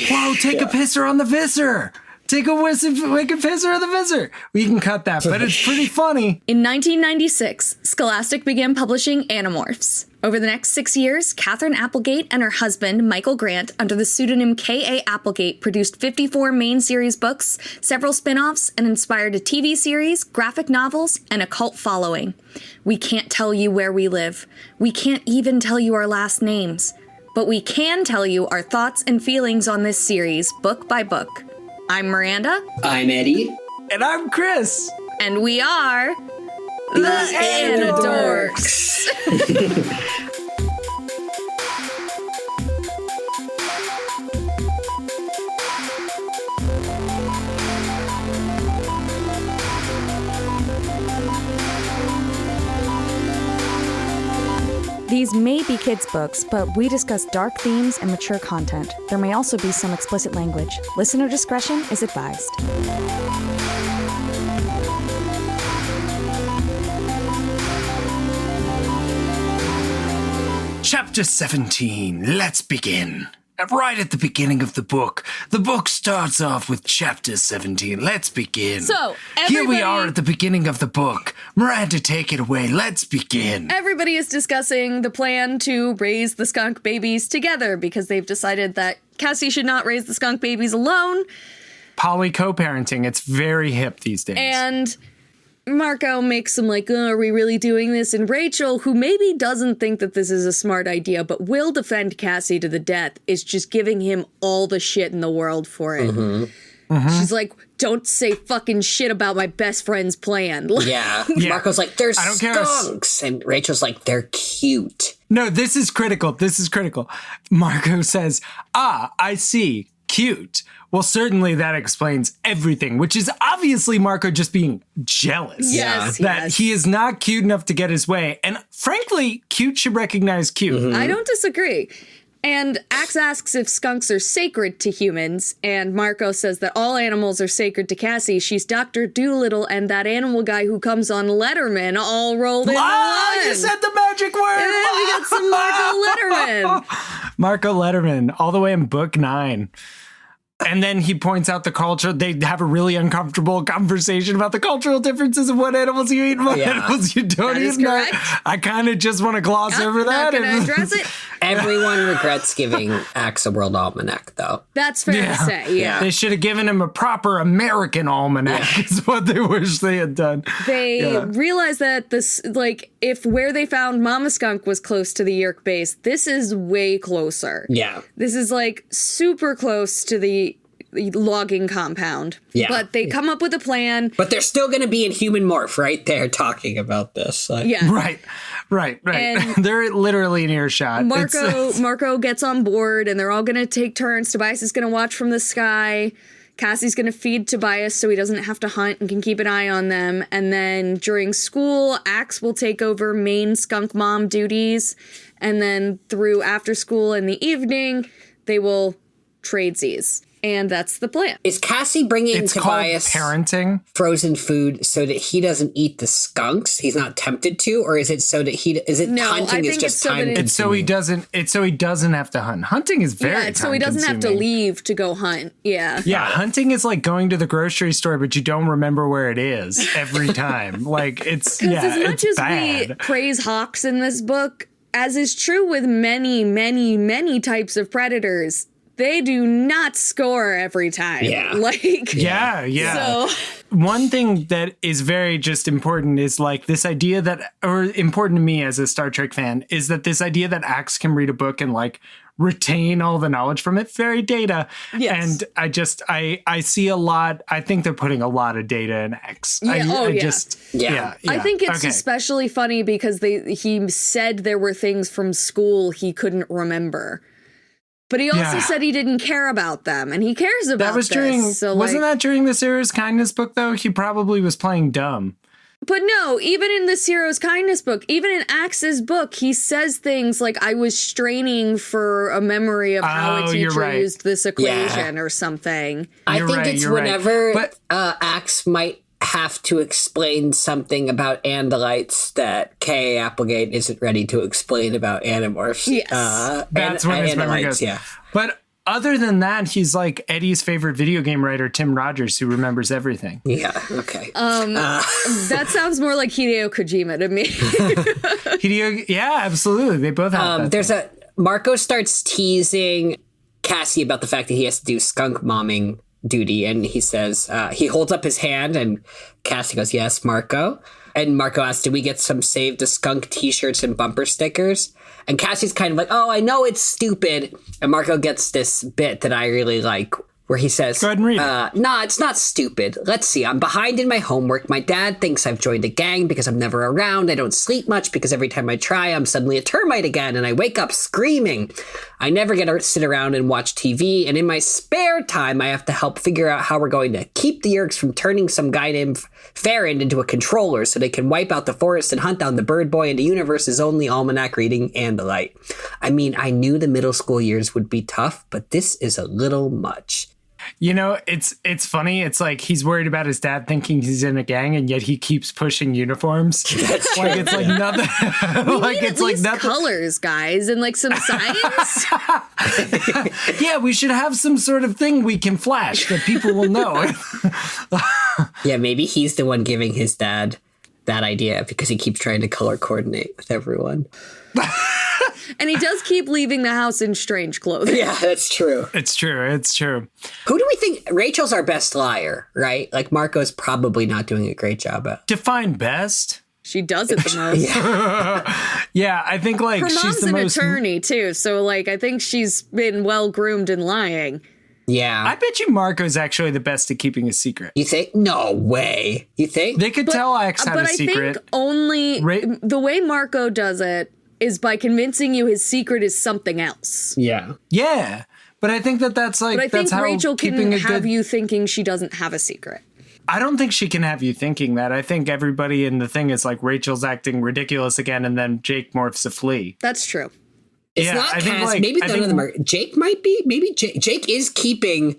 Whoa, take a pisser on the Visser. Take a wicked pisser on the Visser. We can cut that, but it's pretty funny. In 1996, Scholastic began publishing Animorphs. Over the next 6 years, Katherine Applegate and her husband, Michael Grant, under the pseudonym K.A. Applegate, produced 54 main series books, several spin-offs, and inspired a TV series, graphic novels, and a cult following. We can't tell you where we live. We can't even tell you our last names. But we can tell you our thoughts and feelings on this series, book by book. I'm Miranda. I'm Eddie. And I'm Chris. And we are the Anidorks. These may be kids' books, but we discuss dark themes and mature content. There may also be some explicit language. Listener discretion is advised. Chapter 17. Let's begin. Right at the beginning of the book starts off with Chapter 17. Let's begin. So, here we are at the beginning of the book. Miranda, take it away. Let's begin. Everybody is discussing the plan to raise the skunk babies together because they've decided that Cassie should not raise the skunk babies alone. Poly co-parenting. It's very hip these days. And Marco makes some are we really doing this? And Rachel, who maybe doesn't think that this is a smart idea, but will defend Cassie to the death, is just giving him all the shit in the world for it. She's like, don't say fucking shit about my best friend's plan. Yeah. Marco's like, they're skunks. And Rachel's like, they're cute. No, this is critical. Marco says, I see. Cute. Well, certainly that explains everything, which is obviously Marco just being jealous. Yes. He is not cute enough to get his way. And frankly, cute should recognize cute. I don't disagree. And Axe asks if skunks are sacred to humans, and Marco says that all animals are sacred to Cassie. She's Dr. Doolittle and that animal guy who comes on Letterman all rolled into one. You said the magic word! And we got some Marco Letterman. Marco Letterman, all the way in book 9. And then he points out the culture. They have a really uncomfortable conversation about the cultural differences of what animals you eat and what animals you don't That eat. is correct. I kind of just want to gloss over that. Not gonna address it. Everyone regrets giving Axe a world almanac, though. That's fair to say, yeah. They should have given him a proper American almanac is what they wish they had done. They realize that this, if where they found Mama Skunk was close to the Yeerk base, this is way closer. Yeah. This is, super close to the logging compound. Yeah. But they come up with a plan. But they're still going to be in human morph right there talking about this. Yeah. Right. And they're literally in earshot. Marco gets on board, and they're all going to take turns. Tobias is going to watch from the sky. Cassie's going to feed Tobias so he doesn't have to hunt and can keep an eye on them. And then during school, Axe will take over main skunk mom duties. And then through after school in the evening, they will tradesies. And that's the plan. Is Cassie bringing Tobias parenting frozen food so that he doesn't eat the skunks? He's not tempted to, or is it so that hunting is just time? It's so he doesn't. It's so he doesn't have to hunt. Hunting is very time so he doesn't have to leave to go hunt. Yeah. Hunting is like going to the grocery store, but you don't remember where it is every time. As much as we praise hawks in this book, as is true with many, many, many types of predators, they do not score every time. Yeah. So one thing that is very just important is this idea that, or important to me as a Star Trek fan, is that this idea that Axe can read a book and retain all the knowledge from it. Very data. Yes. And I see a lot. I think they're putting a lot of data in Axe. I think it's especially funny because he said there were things from school he couldn't remember. But he also said he didn't care about them, and he cares about wasn't that during the Sarah's Kindness book, though? He probably was playing dumb. But no, even in the Hero's Kindness book, even in Axe's book, he says things like, I was straining for a memory of how a teacher used this equation or something. I think it's whenever Axe might have to explain something about andalites that K.A. Applegate isn't ready to explain about Animorphs. Yes. That's when his memory goes. Yeah. But other than that, he's like Eddie's favorite video game writer, Tim Rogers, who remembers everything. Yeah, okay. That sounds more like Hideo Kojima to me. Yeah, absolutely. They both have that. Marco starts teasing Cassie about the fact that he has to do skunk momming duty, and he says, he holds up his hand, and Cassie goes, yes, Marco. And Marco asks, did we get some Save the Skunk t-shirts and bumper stickers? And Cassie's kind of like, oh, I know it's stupid. And Marco gets this bit that I really like, where he says, go ahead and read it. Nah, it's not stupid. Let's see. I'm behind in my homework. My dad thinks I've joined a gang because I'm never around. I don't sleep much because every time I try, I'm suddenly a termite again, and I wake up screaming. I never get to sit around and watch TV, and in my spare time, I have to help figure out how we're going to keep the Yeerks from turning some guy named Farrand into a controller so they can wipe out the forest and hunt down the bird boy and the universe's only almanac reading Andalite. I mean, I knew the middle school years would be tough, but this is a little much. You know, it's funny. It's like he's worried about his dad thinking he's in a gang, and yet he keeps pushing uniforms. Like it's like nothing. Like it's like nothing. Colors, guys, and like some science. Yeah, we should have some sort of thing we can flash that people will know. Yeah, maybe he's the one giving his dad that idea because he keeps trying to color coordinate with everyone. And he does keep leaving the house in strange clothing. Yeah, that's true. It's true. It's true. Who do we think? Rachel's our best liar, right? Like Marco's probably not doing a great job at. Define best. She does it the most. Yeah, I think like her she's mom's the an most attorney too, so like I think she's been well groomed in lying. Yeah. I bet you Marco's actually the best at keeping a secret. You think? No way. You think? They could tell X had a secret. But I think only the way Marco does it is by convincing you his secret is something else. Yeah. Yeah. But I think that's like, but I that's think how Rachel can have good... you thinking she doesn't have a secret. I don't think she can have you thinking that. I think everybody in the thing is like Rachel's acting ridiculous again, and then Jake morphs a flea. That's true. It's not Cass. Maybe none of them are. Jake might be. Maybe Jake is keeping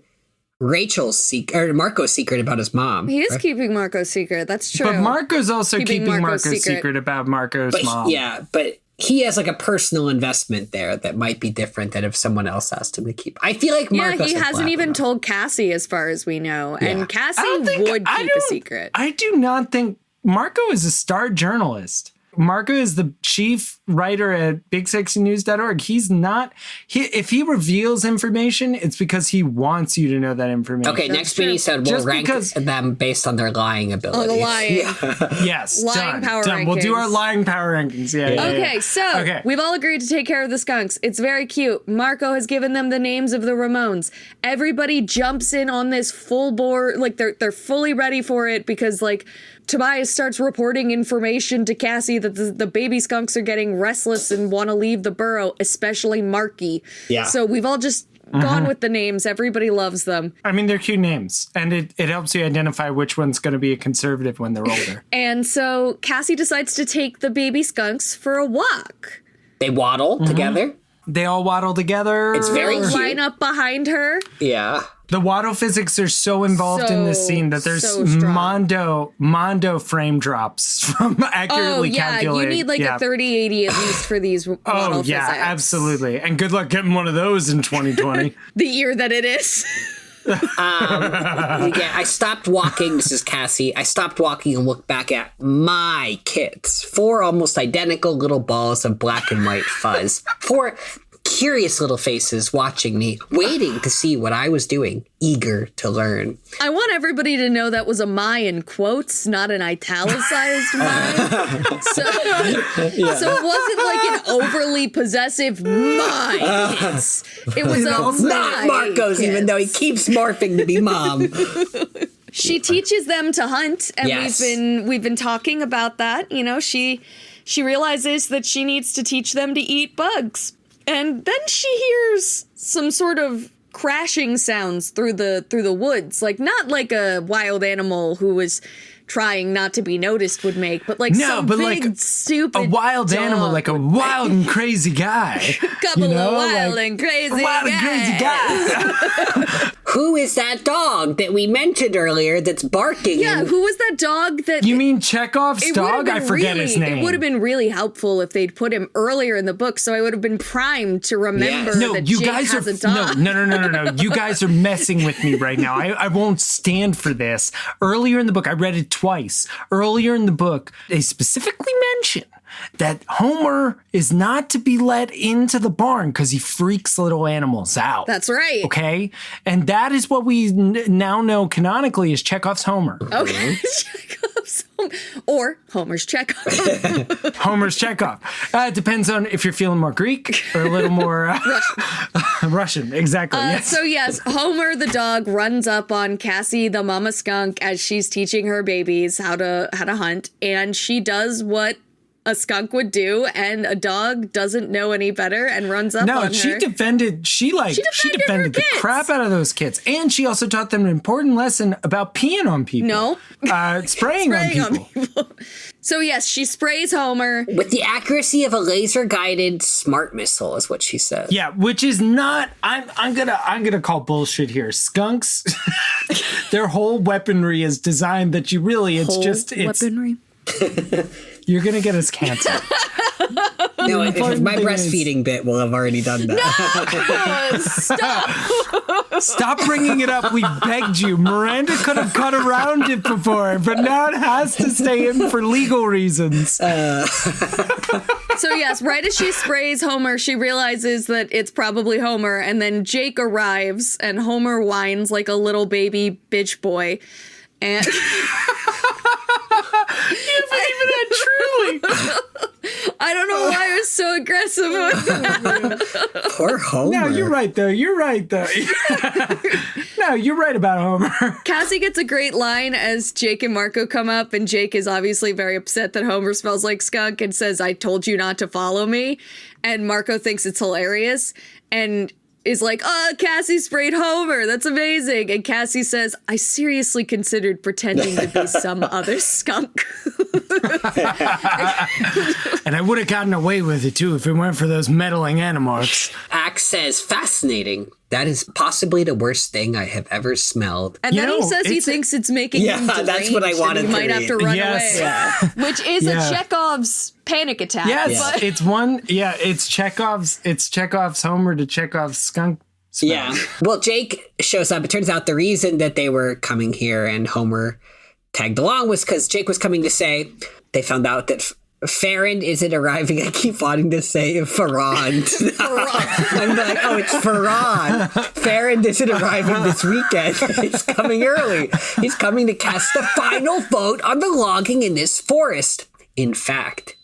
Rachel's secret or Marco's secret about his mom. He is keeping Marco's secret. That's true. But Marco's also keeping Marco's secret about Marco's mom. Yeah, but he has like a personal investment there that might be different than if someone else asked him to keep. I feel like Marco. Yeah, he hasn't even told Cassie as far as we know. Yeah. And Cassie would keep a secret. I do not think Marco is a star journalist. Marco is the chief writer at BigSexyNews.org. He's not. If he reveals information, it's because he wants you to know that information. Okay, next meeting said we'll rank them based on their lying ability. On the lying. Yeah. Yes. Lying power rankings. We'll do our lying power rankings. Yeah. Okay, so we've all agreed to take care of the skunks. It's very cute. Marco has given them the names of the Ramones. Everybody jumps in on this full bore. Like they're fully ready for it because like Tobias starts reporting information to Cassie that the baby skunks are getting restless and want to leave the burrow, especially Marky. Yeah. So we've all just gone with the names. Everybody loves them. I mean, they're cute names, and it helps you identify which one's going to be a conservative when they're older. And so Cassie decides to take the baby skunks for a walk. They waddle together. They all waddle together. It's very cute. Line up behind her. Yeah. The waddle physics are so involved in this scene that there's Mondo frame drops from accurately calculating. You need like a 3080 at least for these waddle physics. Absolutely. And good luck getting one of those in 2020. The year that it is. I stopped walking. This is Cassie. I stopped walking and looked back at my kits. 4 almost identical little balls of black and white fuzz. 4 curious little faces watching me, waiting to see what I was doing, eager to learn. I want everybody to know that was a my in quotes, not an italicized my. So it wasn't like an overly possessive my. It was not Marco's, even though he keeps morphing to be mom. She teaches them to hunt, and we've been talking about that. You know, she realizes that she needs to teach them to eat bugs. And then she hears some sort of crashing sounds through the woods, like not like a wild animal who was trying not to be noticed would make, but like stupid a wild animal, like a wild and crazy guy. Couple of wild and crazy guys. who is that dog that we mentioned earlier that's barking? Yeah, who was that dog that... You mean Chekhov's dog? I forget his name. It would have been really helpful if they'd put him earlier in the book, so I would have been primed to remember that Jake has a dog. No. You guys are messing with me right now. I won't stand for this. Earlier in the book, I read it twice. Earlier in the book, they specifically mention that Homer is not to be let into the barn because he freaks little animals out. That's right. Okay? And that is what we now know canonically as Chekhov's Homer. Okay. Chekhov's Homer. Or Homer's Chekhov. Homer's Chekhov. It depends on if you're feeling more Greek or a little more Russian. Exactly. Yes. So yes, Homer the dog runs up on Cassie the mama skunk as she's teaching her babies how to hunt, and she does what a skunk would do, and a dog doesn't know any better and runs up on her. She defended the crap out of those kids. And she also taught them an important lesson about peeing on people. No. Spraying on people. So yes, she sprays Homer. With the accuracy of a laser-guided smart missile is what she says. Yeah, which is not, I'm gonna call bullshit here. Skunks, their whole weaponry is designed that you really, it's weaponry. You're going to get us canceled. No, my breastfeeding bit will have already done that. No! Stop! Stop bringing it up. We begged you. Miranda could have cut around it before, but now it has to stay in for legal reasons. So yes, right as she sprays Homer, she realizes that it's probably Homer, and then Jake arrives, and Homer whines like a little baby bitch boy. And... Truly. I don't know why I was so aggressive with that. Poor Homer. No, you're right, though. No, you're right about Homer. Cassie gets a great line as Jake and Marco come up, and Jake is obviously very upset that Homer smells like skunk and says, "I told you not to follow me." And Marco thinks it's hilarious and is like, "Oh, Cassie sprayed Homer. That's amazing." And Cassie says, "I seriously considered pretending to be some other skunk." And I would have gotten away with it, too, if it weren't for those meddling Animorphs. Axe says, "Fascinating. That is possibly the worst thing I have ever smelled." And then he says he thinks it's making him deranged. That's what I wanted and he might have to run away. Yeah. Which is a Chekhov's panic attack. Yes, but... it's Chekhov's Homer to Chekhov's skunk smell. Yeah. Well, Jake shows up. It turns out the reason that they were coming here and Homer tagged along was because Jake was coming to say they found out that Farrand isn't arriving. I keep wanting to say Farrand. I'm like, oh, it's Farrand. Farrand isn't arriving this weekend. He's coming early. He's coming to cast the final vote on the logging in this forest. In fact,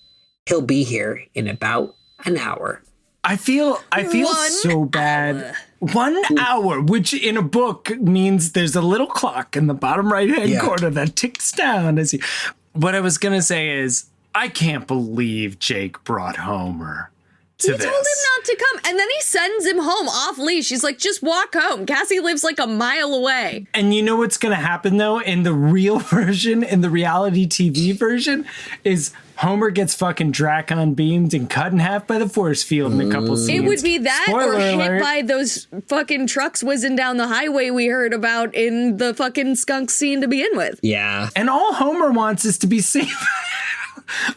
he'll be here in about an hour. I feel so bad. 1 hour, which in a book means there's a little clock in the bottom right-hand corner that ticks down. What I was going to say is, I can't believe Jake brought Homer to this. He told him not to come, and then he sends him home off leash. He's like, just walk home. Cassie lives like a mile away. And you know what's going to happen, though, in the real version, in the reality TV version, is Homer gets fucking Dracon beamed and cut in half by the force field in a couple scenes. It would be that Spoiler or alert. hit by those fucking trucks whizzing down the highway we heard about in the fucking skunk scene to begin with. Yeah. And all Homer wants is to be safe.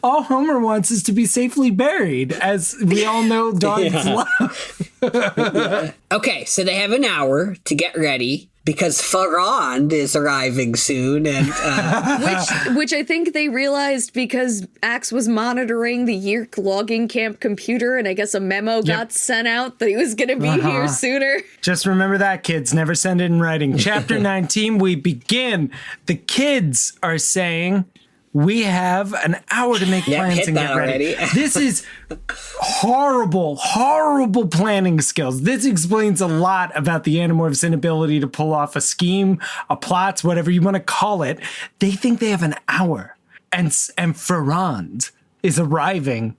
All Homer wants is to be safely buried, as we all know dogs love. Okay, so they have an hour to get ready because Farrand is arriving soon, and which I think they realized because Axe was monitoring the Yeerk logging camp computer, and I guess a memo got sent out that he was going to be here sooner. Just remember that, kids. Never send it in writing. Chapter 19, we begin. The kids are saying, we have an hour to make plans and get ready. This is horrible, horrible planning skills. This explains a lot about the Animorphs' inability to pull off a scheme, a plot, whatever you want to call it. They think they have an hour. And Farrand is arriving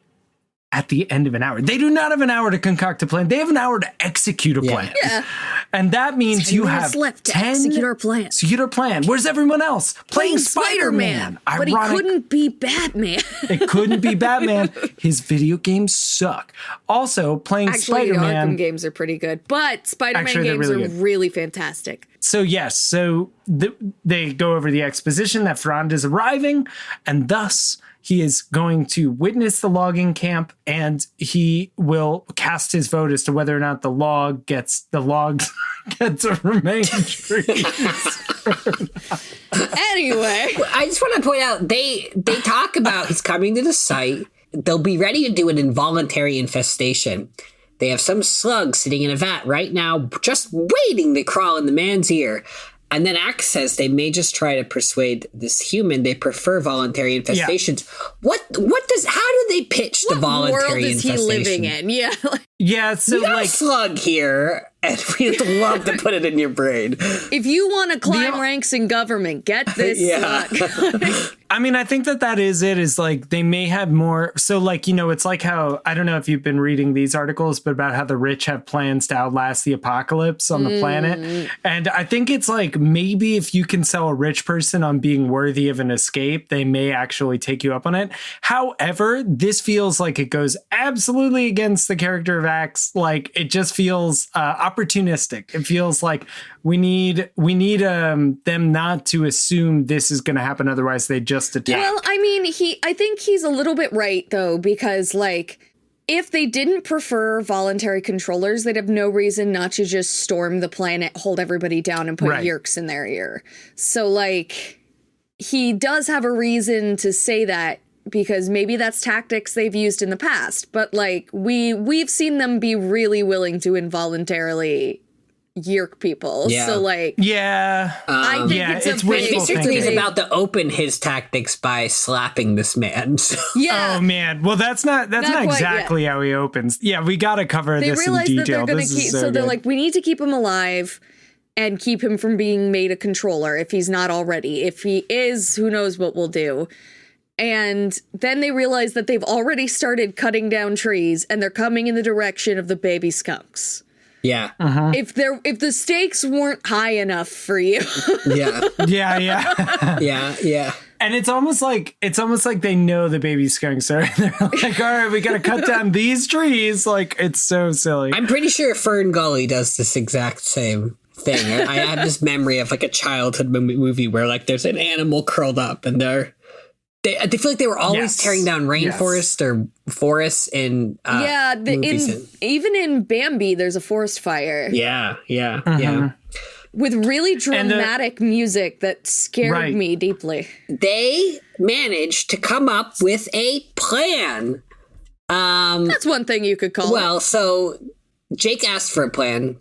at the end of an hour. They do not have an hour to concoct a plan. They have an hour to execute a plan. Yeah. And that means you have left to 10 execute our plan. Execute our plan. Where's everyone else? Playing Spider-Man. But he couldn't be Batman. It couldn't be Batman. His video games suck. Also, playing Spider-Man. Arkham games are pretty good, but Spider-Man games are really fantastic. So yes, they go over the exposition that Farrand is arriving, and thus he is going to witness the logging camp, and he will cast his vote as to whether or not the logs get to remain trees. Anyway, I just want to point out they talk about he's coming to the site. They'll be ready to do an involuntary infestation. They have some slug sitting in a vat right now, just waiting to crawl in the man's ear. And then Axe says they may just try to persuade this human they prefer voluntary infestations. Yeah. How do they pitch the voluntary infestation? What world is he living in? Yeah. Yeah, so we got a slug here, and we'd love to put it in your brain. If you want to climb ranks in government, get this slug. I mean, I think that is it, is like they may have more. So like, it's like how, I don't know if you've been reading these articles, but about how the rich have plans to outlast the apocalypse on the planet. And I think it's like, maybe if you can sell a rich person on being worthy of an escape, they may actually take you up on it. However, this feels like it goes absolutely against the character of Axe. Like it just feels opportunistic. It feels like we need them not to assume this is going to happen. Otherwise they just attack. Well, I mean, I think he's a little bit right though, because like if they didn't prefer voluntary controllers, they'd have no reason not to just storm the planet, hold everybody down, and put Yeerks in their ear. So like he does have a reason to say that, because maybe that's tactics they've used in the past, but like we've seen them be really willing to involuntarily Yeerk people. Yeah. So like, I think it's basically he's about to open his tactics by slapping this man. So. Yeah. Oh man. Well, that's not exactly how he opens. Yeah, we got to cover this in detail. They realize that they're going to keep. So they're like, we need to keep him alive and keep him from being made a controller if he's not already. If he is, who knows what we'll do. And then they realize that they've already started cutting down trees and they're coming in the direction of the baby skunks. Yeah. Uh-huh. If the stakes weren't high enough for you. Yeah. Yeah. And it's almost like they know the baby skunks are. They're like, all right, we got to cut down these trees. Like, it's so silly. I'm pretty sure Fern Gully does this exact same thing. I have this memory of like a childhood movie where like there's an animal curled up and they feel like they were always tearing down rainforest or forests in even in Bambi there's a forest fire. Yeah. With really dramatic music that scared me deeply. They managed to come up with a plan. That's one thing you could call it. Well, so Jake asked for a plan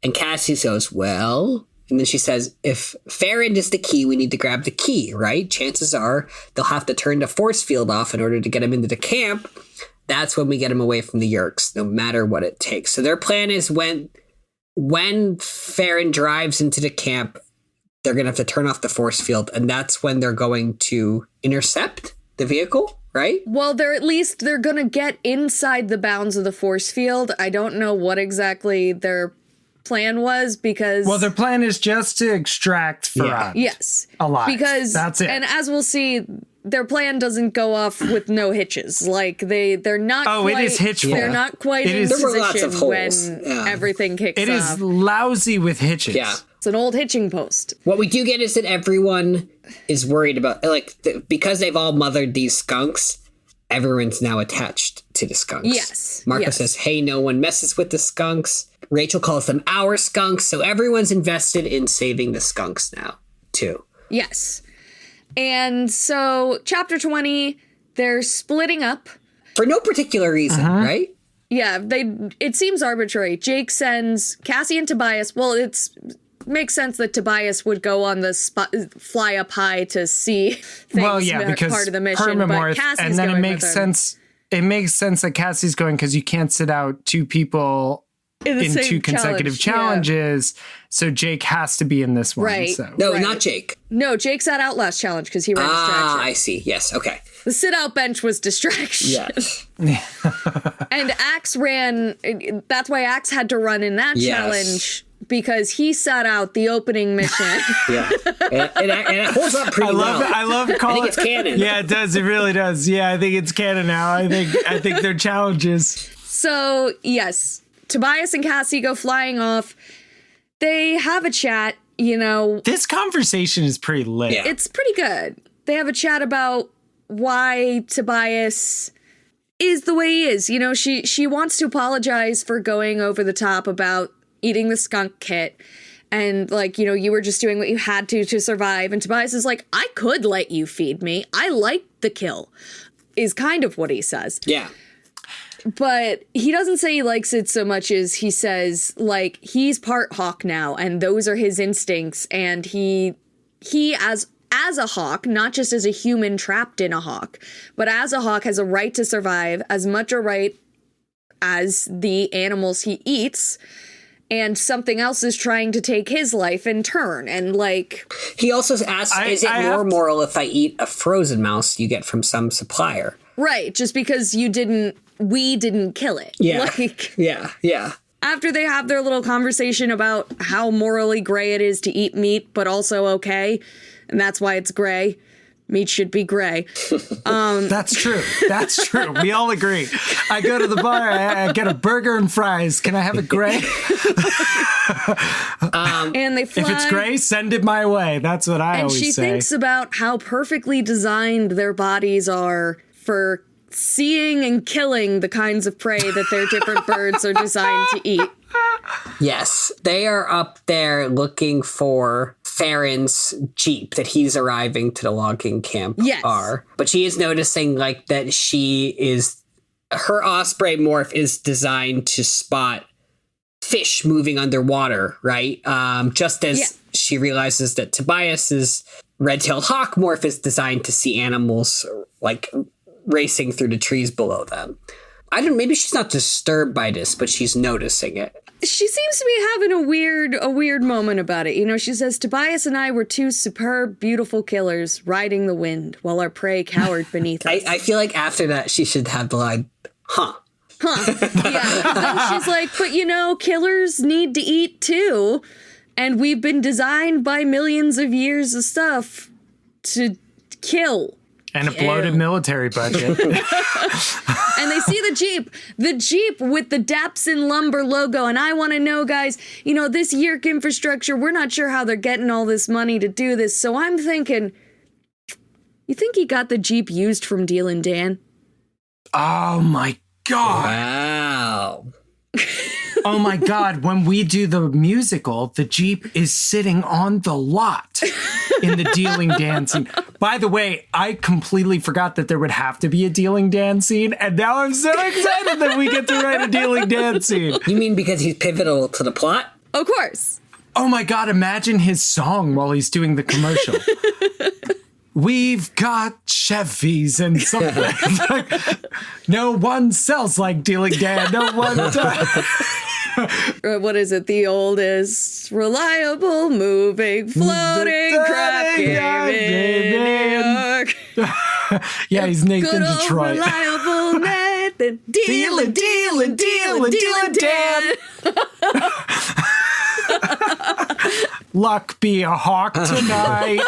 and Cassie goes, well... And then she says, if fehr-AND is the key, we need to grab the key, right? Chances are they'll have to turn the force field off in order to get him into the camp. That's when we get him away from the Yeerks, no matter what it takes. So their plan is when fehr-AND drives into the camp, they're going to have to turn off the force field. And that's when they're going to intercept the vehicle, right? Well, they're going to get inside the bounds of the force field. I don't know what exactly their plan was, because their plan is just to extract Farrand. Yes. Alive. Because that's it. And as we'll see, their plan doesn't go off with no hitches. Like they're not it is hitchful. They're not quite in position when everything kicks off. It is lousy with hitches. Yeah. It's an old hitching post. What we do get is that everyone is worried about, because they've all mothered these skunks, everyone's now attached to the skunks. Yes. Marco says, hey, no one messes with the skunks. Rachel calls them our skunks. So everyone's invested in saving the skunks now, too. Yes. And so chapter 20, they're splitting up. For no particular reason, right? Yeah, it seems arbitrary. Jake sends Cassie and Tobias. Well, makes sense that Tobias would go on the fly up high to see things because part of the mission. But Cassie's and then going it makes sense. It makes sense that Cassie's going because you can't sit out two people in two consecutive challenges. So Jake has to be in this one. Right. So. No, not Jake. No, Jake sat out last challenge because he ran distraction. I see. Yes. Okay. The sit-out bench was distraction. Yes. And Axe ran. That's why Axe had to run in that challenge. Because he sat out the opening mission. Yeah. And it holds up pretty well. I love calling. I think it's canon. Yeah, it does. It really does. Yeah, I think it's canon now. I think they're challenges. So, yes. Tobias and Cassie go flying off. They have a chat, This conversation is pretty lit. Yeah. It's pretty good. They have a chat about why Tobias is the way he is. She wants to apologize for going over the top about eating the skunk kit. And you were just doing what you had to survive. And Tobias is like, I could let you feed me. I like the kill, is kind of what he says. Yeah. But he doesn't say he likes it so much as he says, he's part hawk now, and those are his instincts. And he as a hawk, not just as a human trapped in a hawk, but as a hawk has a right to survive, as much a right as the animals he eats. And something else is trying to take his life in turn. And he also asks, is it more moral if I eat a frozen mouse you get from some supplier? Right. Just because we didn't kill it. Yeah. Yeah. After they have their little conversation about how morally gray it is to eat meat, but also okay. And that's why it's gray. Meat should be gray. That's true. That's true. We all agree. I go to the bar, I get a burger and fries. Can I have it gray? And they fly. If it's gray, send it my way. That's what I always say. And she thinks about how perfectly designed their bodies are for seeing and killing the kinds of prey that their different birds are designed to eat. Yes. They are up there looking for Farrand's Jeep that he's arriving to the logging camp are. But she is noticing that her osprey morph is designed to spot fish moving underwater, right? Just as she realizes that Tobias's red-tailed hawk morph is designed to see animals racing through the trees below them. Maybe she's not disturbed by this, but she's noticing it. She seems to be having a weird moment about it. She says, Tobias and I were two superb, beautiful killers riding the wind while our prey cowered beneath us. I feel like after that, she should have the line, huh. Yeah. And she's like, but killers need to eat too. And we've been designed by millions of years of stuff to kill. And a bloated military budget. And they see the Jeep with the Dapson Lumber logo. And I want to know, guys, this Yeerk infrastructure, we're not sure how they're getting all this money to do this. So I'm thinking, you think he got the Jeep used from Deal and Dan? Oh, my God. Wow. Oh, my God. When we do the musical, the Jeep is sitting on the lot in the Dealing Dan scene. By the way, I completely forgot that there would have to be a Dealing Dan scene, and now I'm so excited that we get to write a Dealing Dan scene. You mean because he's pivotal to the plot? Of course. Oh my God, imagine his song while he's doing the commercial. We've got Chevys and something. No one sells like Dealing Dan. No one does. What is it? The oldest, reliable, moving, floating crap game in New York. Yeah, he's Nathan Good old Detroit. reliable Nathan. Dealing Dan. Luck be a hawk tonight.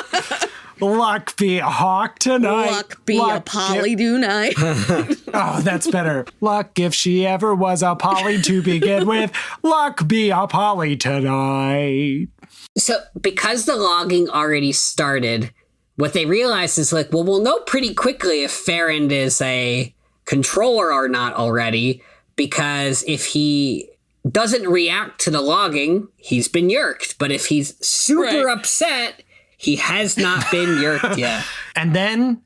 Luck be a hawk tonight. Luck be a Polly tonight. Oh, that's better. Luck if she ever was a Polly to begin with. Luck be a Polly tonight. So because the logging already started, what they realize is we'll know pretty quickly if Farrand is a controller or not already, because if he doesn't react to the logging, he's been yeerked. But if he's super upset, he has not been yeerked yet. And then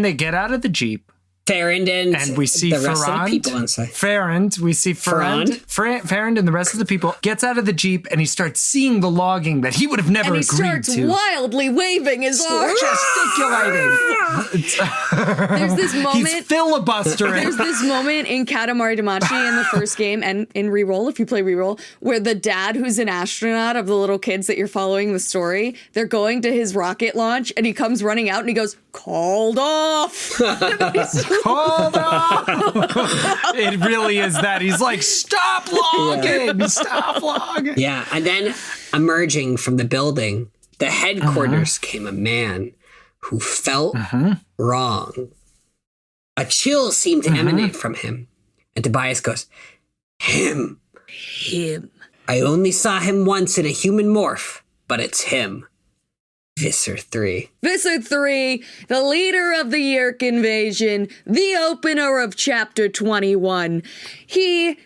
they get out of the Jeep Farrand and we see the rest Farrand, of the people inside. Farrand, we see Farrand. Farrand and the rest of the people gets out of the Jeep and he starts seeing the logging that he would have never agreed to. And he starts wildly waving his arms. Gesticulating. There's this moment. He's filibustering. There's this moment in Katamari Damacy in the first game and in Reroll, if you play Reroll, where the dad who's an astronaut of the little kids that you're following the story, they're going to his rocket launch and he comes running out and he goes, "Called off." Called off. It really is that. He's like, "Stop logging. Yeah. Stop logging." Yeah. And then emerging from the building, the headquarters came a man who felt wrong. A chill seemed to emanate from him. And Tobias goes, Him. I only saw him once in a human morph, but it's him. Visser 3. Visser 3, the leader of the Yeerk invasion, the opener of Chapter 21. He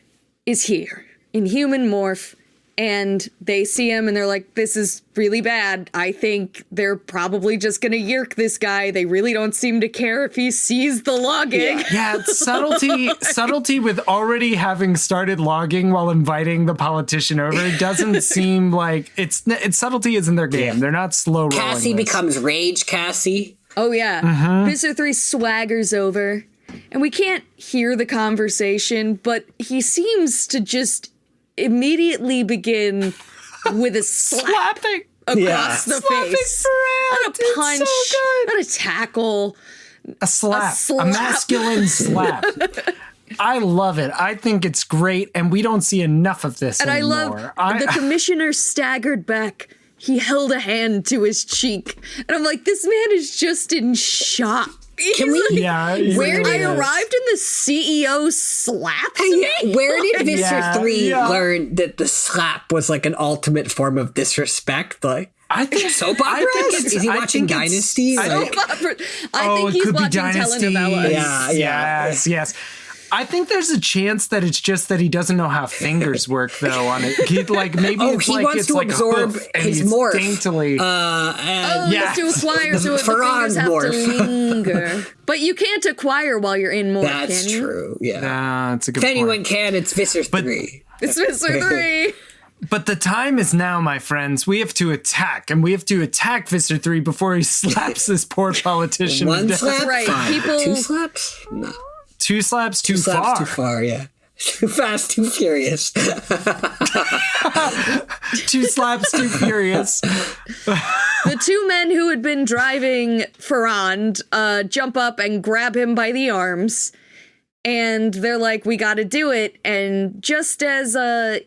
is here in human morph, and they see him and they're like, this is really bad. I think they're probably just gonna Yeerk this guy. They really don't seem to care if he sees the logging. Yeah, subtlety with already having started logging while inviting the politician over doesn't seem like it's subtlety isn't their game. They're not slow rolling. Cassie becomes Rage Cassie. Oh yeah. Visser 3 swaggers over, and we can't hear the conversation, but he seems to just immediately begin with a slapping across the face. Farrand. Not a punch, so not a tackle. A slap. A masculine slap. I love it. I think it's great, and we don't see enough of this and anymore. I love the commissioner staggered back. He held a hand to his cheek. And I'm like, this man is just in shock. Can we? Yeah. Where I arrived and the CEO slapped me? Where did Visser 3 learn that the slap was like an ultimate form of disrespect? Like, I think soap operas? Is he watching Dynasty? I think he's watching telenovelas. Yeah. Yes. I think there's a chance that it's just that he doesn't know how fingers work, though. On it, maybe it's he like wants it's to like absorb his morph. Daintily. Yes. To acquire, so the fingers have to linger. But you can't acquire while you're in morph. That's can you? true. Yeah, that's a good if point. anyone can, it's Visser 3. It's Visser 3. But the time is now, my friends. We have to attack, and we have to attack Visser 3 before he slaps this poor politician. One to death. slap, right. fine. 2 slaps, no. 2 slaps, too far. 2 slaps, too far, yeah. Too fast, too furious. 2 slaps, too furious. The 2 men who had been driving Farrand jump up and grab him by the arms, and they're like, "We got to do it." And just as they're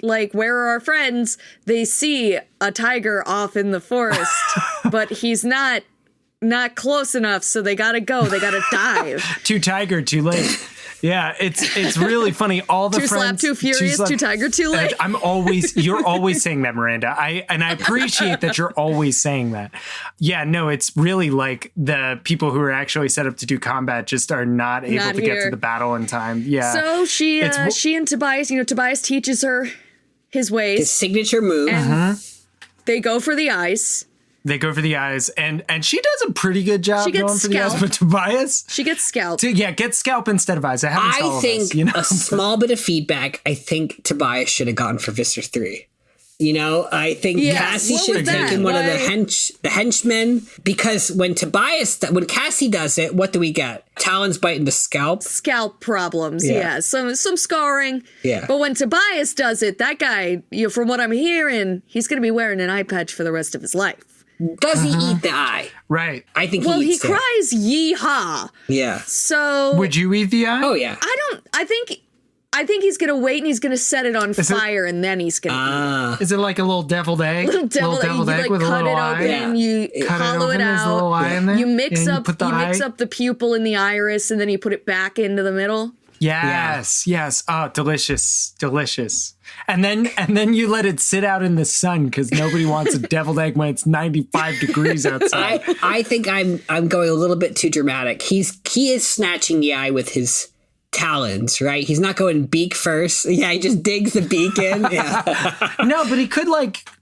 like, "Where are our friends?" they see a tiger off in the forest, but he's not close enough, so they gotta go. They gotta dive. Too tiger, too late. Yeah, it's really funny. All the too friends, slap, too furious, too tiger, too late. You're always saying that, Miranda. I appreciate that you're always saying that. Yeah, no, it's really like the people who are actually set up to do combat just are not able to get to the battle in time. Yeah. So she and Tobias, Tobias teaches her his ways. His signature move. And they go for the eyes. They go for the eyes, and she does a pretty good job going for the eyes. But Tobias, she gets scalped. Get scalp instead of eyes. I think a small bit of feedback. I think Tobias should have gone for Visser 3. I think Cassie should have taken one of the henchmen, because when Cassie does it, what do we get? Talons biting the scalp. Scalp problems, yeah. Some scarring. Yeah. But when Tobias does it, that guy, from what I'm hearing, he's going to be wearing an eye patch for the rest of his life. Does he eat the eye? Right. I think he cries yee-haw. Yeah. So would you eat the eye? Oh yeah. I think he's gonna wait and he's gonna set it on fire and then he's gonna eat it. Is it like a little deviled egg? Little deviled egg with a little eye. And you hollow it out. There's a little eye in there. You mix up the pupil and the iris, and then you put it back into the middle. Yes. Oh, delicious. And then you let it sit out in the sun because nobody wants a deviled egg when it's 95 degrees outside. I think I'm going a little bit too dramatic. He is snatching the eye with his talons, right? He's not going beak first. Yeah, he just digs the beak in. Yeah. No, but he could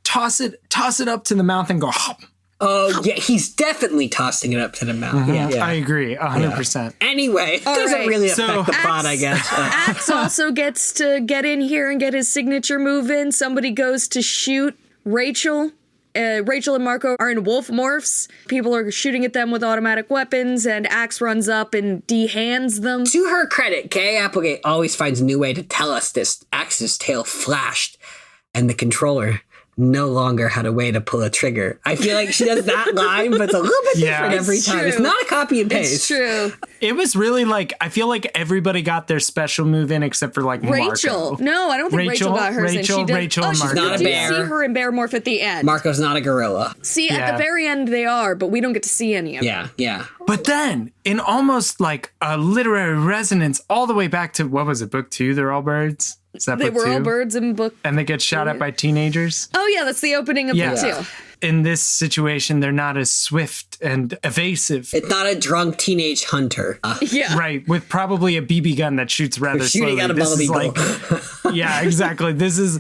toss it up to the mouth and go hop. Oh, yeah, he's definitely tossing it up to the mouth. Yeah. I agree, 100%. Anyway, it doesn't really affect the plot, I guess. Axe also gets to get in here and get his signature move in. Somebody goes to shoot Rachel. Rachel and Marco are in wolf morphs. People are shooting at them with automatic weapons, and Axe runs up and dehands them. To her credit, K.A. Applegate always finds a new way to tell us this. Axe's tail flashed, and the controller no longer had a way to pull a trigger. I feel like she does that line, but it's a little bit different every time. It's not a copy and paste. It's true. It was really like, I feel like everybody got their special move in except for like Rachel. Marco. No, I don't think Rachel got hers in. She did. Rachel and Marco. She's not a bear. You see her in bear morph at the end. Marco's not a gorilla. See, at the very end they are, but we don't get to see any of them. Yeah. But then, in almost like a literary resonance all the way back to, what was it, book 2? They're all birds? Is that They book were 2? all birds in book. And they get shot at by teenagers? Oh, yeah, that's the opening of book 2. In this situation, they're not as swift and evasive. It's not a drunk teenage hunter. Right, with probably a BB gun that shoots rather slowly. Shooting at a bumblebee goal. Yeah, exactly. This is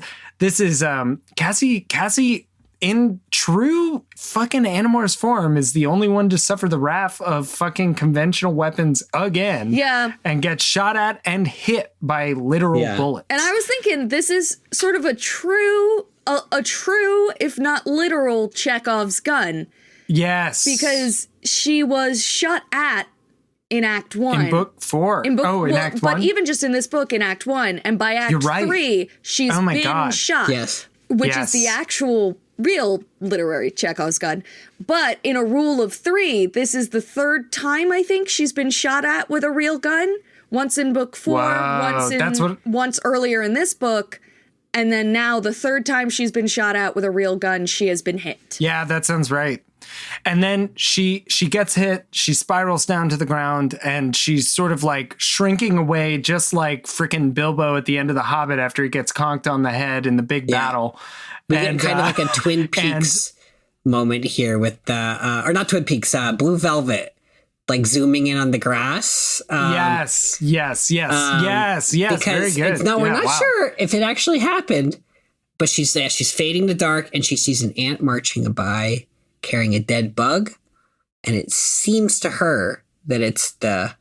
Cassie in true fucking Animorphs form is the only one to suffer the wrath of fucking conventional weapons again. Yeah. And get shot at and hit by literal bullets. And I was thinking this is sort of a true, if not literal, Chekhov's gun. Yes. Because she was shot at in Act 1. In book 4. In Act 1? But even just in this book, in Act 1. And by Act 3, she's been shot. Yes. Which is the actual real literary Chekhov's gun. But in a rule of 3, this is the 3rd time, I think, she's been shot at with a real gun. Once in book 4, once earlier in this book. And then now the 3rd time she's been shot at with a real gun, she has been hit. Yeah, that sounds right. And then she gets hit, she spirals down to the ground, and she's sort of like shrinking away, just like freaking Bilbo at the end of The Hobbit after he gets conked on the head in the big battle. We get kind of like a Twin Peaks moment here with or not Twin Peaks, Blue Velvet, like zooming in on the grass. Yes, very good. Now we're not sure if it actually happened, but she's fading the dark, and she sees an ant marching by carrying a dead bug, and it seems to her that it's the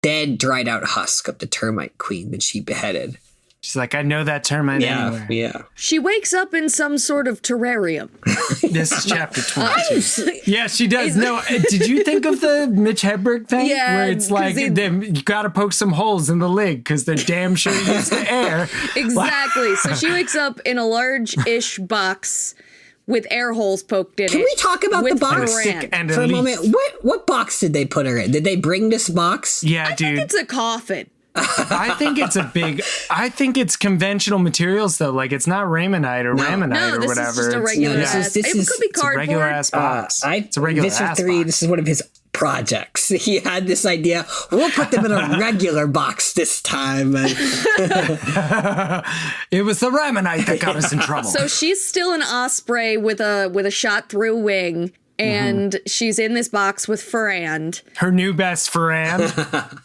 dead, dried out husk of the termite queen that she beheaded. She's like, I know that termite anywhere. Yeah. She wakes up in some sort of terrarium. This is chapter 22. Yeah, she does. No, did you think of the Mitch Hedberg thing? Yeah. Where it's like, you got to poke some holes in the lid because they're damn sure used to air. Exactly. So she wakes up in a large-ish box with air holes poked in it. Can we talk about the box for a moment? What box did they put her in? Did they bring this box? Yeah, I think it's a coffin. I think it's conventional materials though. Like it's not Ramonite or Ramonite or whatever. Is just a regular this it could be cardboard. It's a regular ass box. It's a regular Visser ass 3, box. This is one of his projects. He had this idea. We'll put them in a regular box this time. It was the Ramonite that got us in trouble. So she's still an osprey with a shot through wing. And she's in this box with Farrand. Her new best Farrand.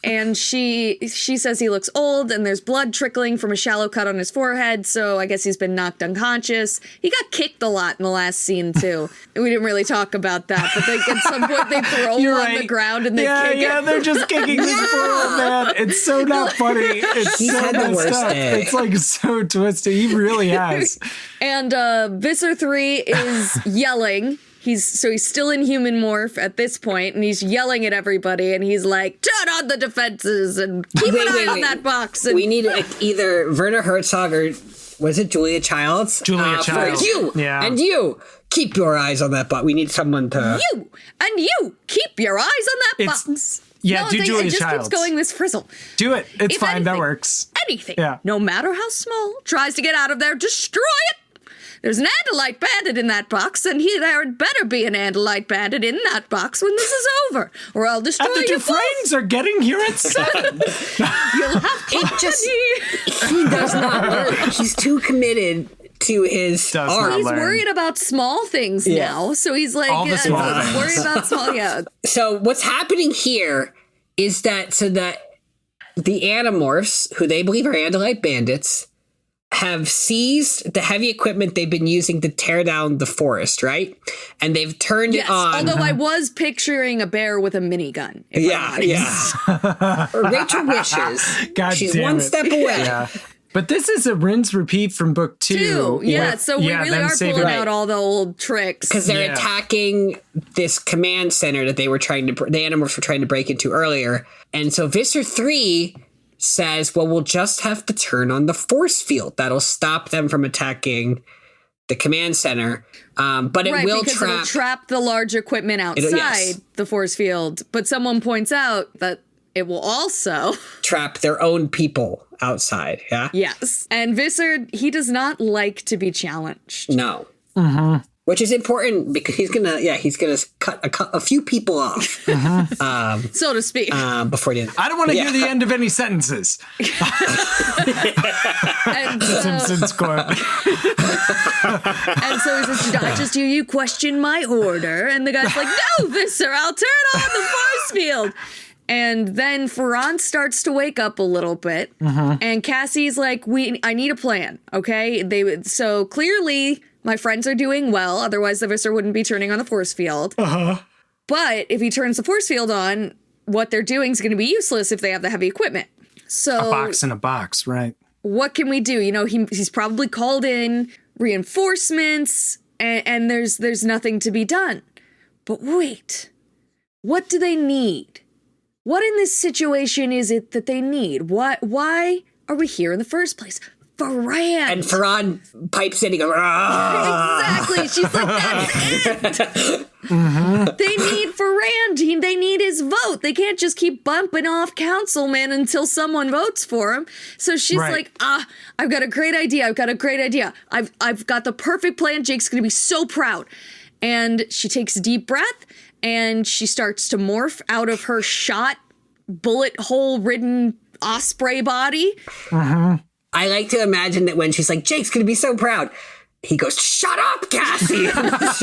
And she says he looks old and there's blood trickling from a shallow cut on his forehead. So I guess he's been knocked unconscious. He got kicked a lot in the last scene, too. We didn't really talk about that. But at some point they throw him on the ground and they kick him. Yeah, they're just kicking this poor old man. It's so not funny. It's He's so had the worst messed up. day. It's like so twisted. He really has. And Visser 3 is yelling. He's still in human morph at this point, and he's yelling at everybody, and he's like, turn on the defenses and keep an eye on that box. And we need either Werner Herzog or was it Julia Childs? Julia Childs. For you and you, keep your eyes on that box. We need someone to... You keep your eyes on that box. Yeah, do Julia Childs. It just Childs. keeps going this frizzle. Do it. It's fine. Anything, that works. Anything, Yeah. no matter how small, tries to get out of there, destroy it. There's an Andalite bandit in that box, and there had better be an Andalite bandit in that box when this is over, or I'll destroy And the you Dufresnes are getting here at 7. You'll have company. He does not learn. He's too committed to his art. He's worried about small things now, so he's like, all the small things. worried about small, So what's happening here is that the Animorphs, who they believe are Andalite bandits, have seized the heavy equipment they've been using to tear down the forest, right? And they've turned it on. Although I was picturing a bear with a minigun. Yeah. Rachel wishes. God She's damn one it. step away. Yeah. But this is a rinse repeat from book 2. So we really are pulling out all the old tricks. Because they're attacking this command center that they were the Animorphs were trying to break into earlier. And so Visser 3 says, well, we'll just have to turn on the force field. That'll stop them from attacking the command center. But it will trap the large equipment outside the force field. But someone points out that it will also trap their own people outside. Yeah. Yes. And Visser, he does not like to be challenged. No. Which is important because he's gonna cut a few people off, so to speak. Before the end. I don't want to hear the end of any sentences. And Simpsons quote. And so he says, "Did I just hear you question my order?" And the guy's like, "No, Visser, I'll turn on the force field." And then Farrand starts to wake up a little bit, and Cassie's like, I need a plan, okay? So clearly my friends are doing well, otherwise the Visser wouldn't be turning on the force field. But if he turns the force field on, what they're doing is going to be useless if they have the heavy equipment. So a box in a box, right? What can we do? You know, he's probably called in reinforcements, and there's nothing to be done. But wait, what do they need? What in this situation is it that they need? Why are we here in the first place? Farrand. And Farrand pipes in, he goes, exactly. She's like, that's it. They need Farrand. They need his vote. They can't just keep bumping off councilmen until someone votes for him. So she's like, I've got a great idea. I've got the perfect plan. Jake's going to be so proud. And she takes a deep breath. And she starts to morph out of her shot, bullet hole-ridden osprey body. I like to imagine that when she's like, Jake's going to be so proud, he goes, shut up, Cassie! That's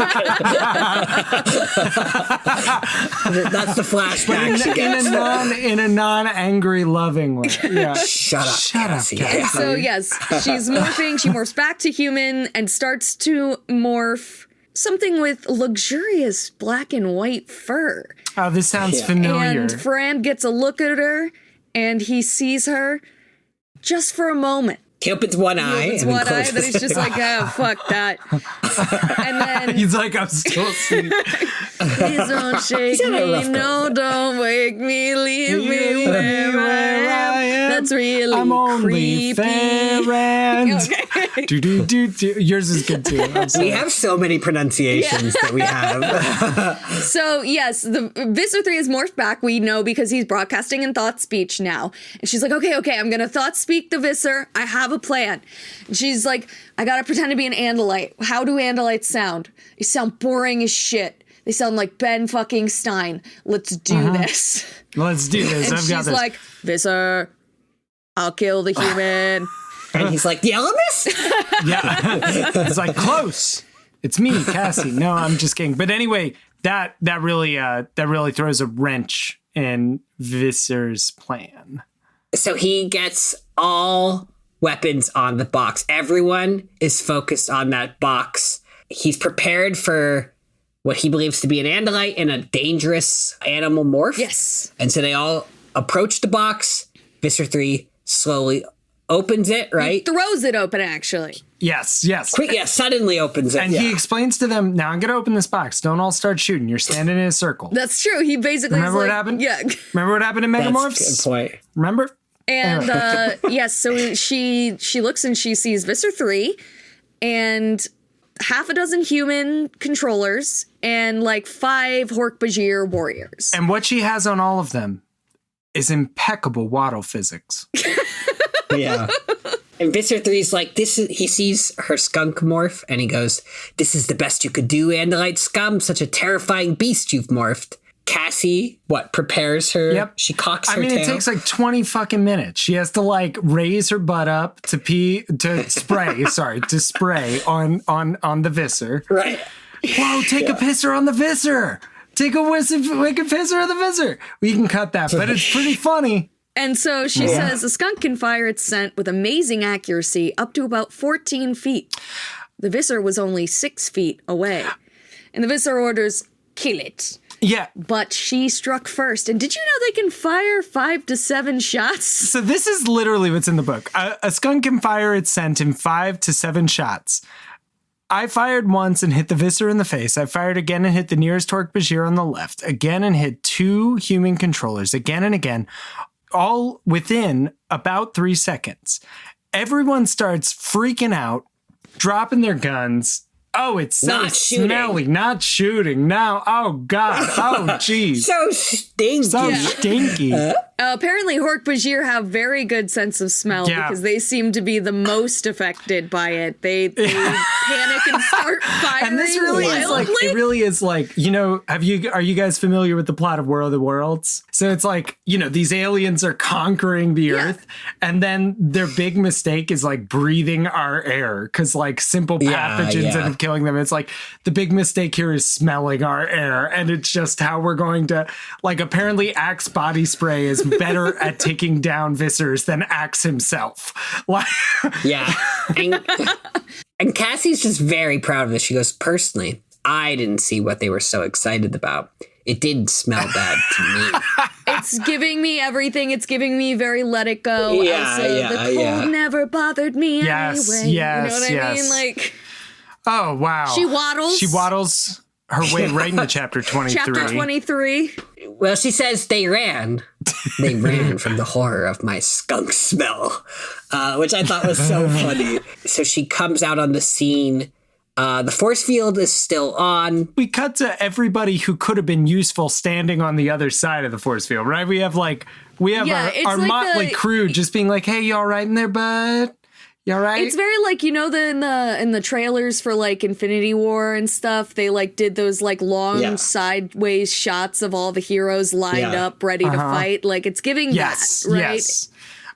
the flashback she gets. In a non-angry, loving way. Yeah. Shut up, Cassie. And so, yes, she's morphing. She morphs back to human and starts to morph something with luxurious black and white fur. Oh, this sounds familiar. And Farrand gets a look at her, and he sees her just for a moment. He opens one eye. Then he's just like, fuck that. And then he's like, I'm still asleep. Please don't shake me. No, don't wake me. Leave me where I am. That's really I'm only creepy. Farrand. Okay. Yours is good too. We have so many pronunciations that we have. So, yes, the Visser 3 is morphed back. We know because he's broadcasting in thought speech now. And she's like, okay, I'm going to thought speak the Visser. I have a plan. And she's like, I got to pretend to be an Andalite. How do Andalites sound? They sound boring as shit. They sound like Ben fucking Stein. Let's do this. Let's do this. And I've got this. She's like, Visser, I'll kill the human. And he's like, the Elemis? Yeah. It's like, close. It's me, Cassie. No, I'm just kidding. But anyway, that really throws a wrench in Visser's plan. So he gets all weapons on the box. Everyone is focused on that box. He's prepared for what he believes to be an Andalite and a dangerous animal morph. Yes. And so they all approach the box. Visser 3 slowly opens it, right? He throws it open, actually. Yes. Quick, suddenly opens it. And he explains to them, now I'm going to open this box. Don't all start shooting. You're standing in a circle. That's true. He basically Remember what happened? Yeah. Remember what happened in Megamorphs? That's a good point. Remember? And yes, so she looks and she sees Visser 3 and half a dozen human controllers and like 5 Hork-Bajir warriors. And what she has on all of them is impeccable waddle physics. Yeah. And Visser 3's like, he sees her skunk morph and he goes, this is the best you could do, Andalite scum. Such a terrifying beast you've morphed. Cassie, prepares her? Yep. She cocks her tail. It takes like 20 fucking minutes. She has to like raise her butt up to spray on the Visser. Right. Whoa, take a pisser on the Visser. Take a pisser on the Visser. We can cut that, but it's pretty funny. And so she says a skunk can fire its scent with amazing accuracy up to about 14 feet. The Visser was only 6 feet away. And the Visser orders, kill it. Yeah. But she struck first. And did you know they can fire 5 to 7 shots? So this is literally what's in the book. A skunk can fire its scent in 5 to 7 shots. I fired once and hit the Visser in the face. I fired again and hit the nearest Hork-Bajir on the left. Again and hit 2 human controllers. Again and again. All within about 3 seconds. Everyone starts freaking out, dropping their guns. Oh, it's so smelly. Not shooting. Now, oh, God. Oh, geez. So stinky. So stinky. Apparently, Hork-Bajir have very good sense of smell because they seem to be the most affected by it. They panic and start firing. And this really is like, it really is like, you know, are you guys familiar with the plot of War of the Worlds? So it's like, you know, these aliens are conquering the Earth, and then their big mistake is like breathing our air because like simple pathogens end up killing them. It's like the big mistake here is smelling our air, and it's just how we're going to like. Apparently, Axe body spray is better at taking down Vissers than Axe himself. Like, and Cassie's just very proud of this. She goes, personally, I didn't see what they were so excited about. It didn't smell bad to me. It's giving me everything. It's giving me very Let It Go. The cold never bothered me anyway. You know what I mean? Like, oh, wow. She waddles her way right into chapter 23. Chapter 23. Well, she says they ran. They ran from the horror of my skunk smell, which I thought was so funny. So she comes out on the scene. The force field is still on. We cut to everybody who could have been useful standing on the other side of the force field, right? We have our like motley crew just being like, hey, you all right in there, bud? You all right? It's very like, you know, in the trailers for like Infinity War and stuff, they like did those like long sideways shots of all the heroes lined up ready to fight. Like it's giving that, right? Yes.